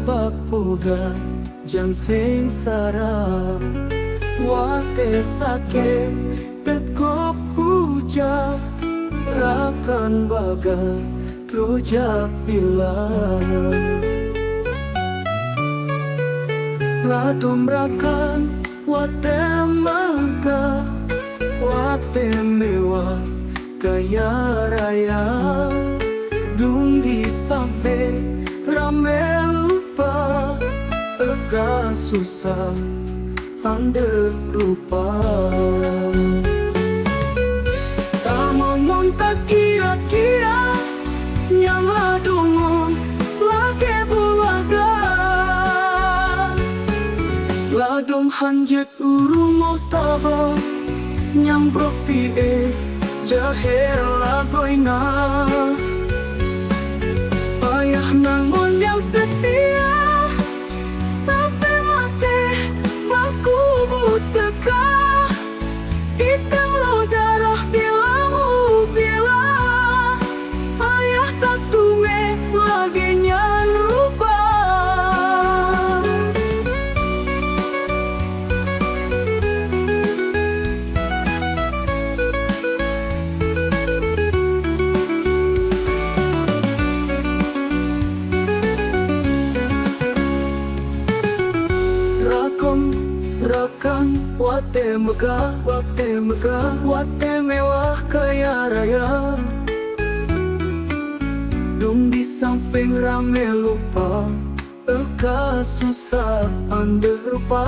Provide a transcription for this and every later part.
bakuga jang sengsara wate sake pet kop huja rakan baga rojak bilang ladom rakan wate maga wate mewah kaya raya dung di sampai rame lupa ega susah ande rupa tamamon tak kira-kira yang ladumon lagi bulaga ladum hanjet urumo taba yang bropie jahel lagoina payah nangon yang setia sampai mati baku buteka hitam lo darah bilamu bila payah tak tume lagi nyarupa rakan wate megah wate mewah kaya raya dung di samping rame lupa eka susah ande rupa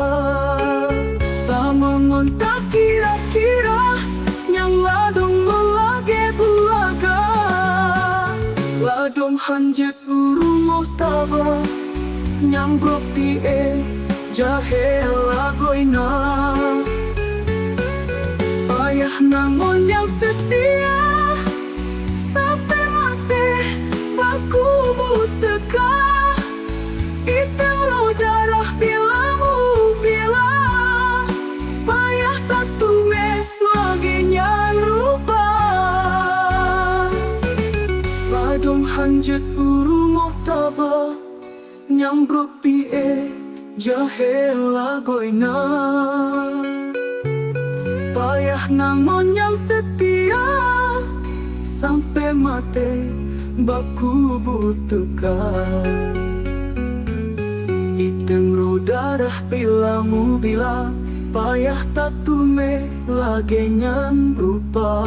tamangon tak kira-kira yang ladong melage bulaga ladom hanjet urumoh taba yang bropi jahel lagoina payah nangon yang setia sampai mati baku buteka hitam lo darah bilamu bila payah tak tume lagi nyarupa ladom hanjet urumoh taba nyang bropi jahel lagoina payah nangon yang setia sampai mati baku buteka hitam ro darah bilamu bila payah tak tume lagi nyang rupa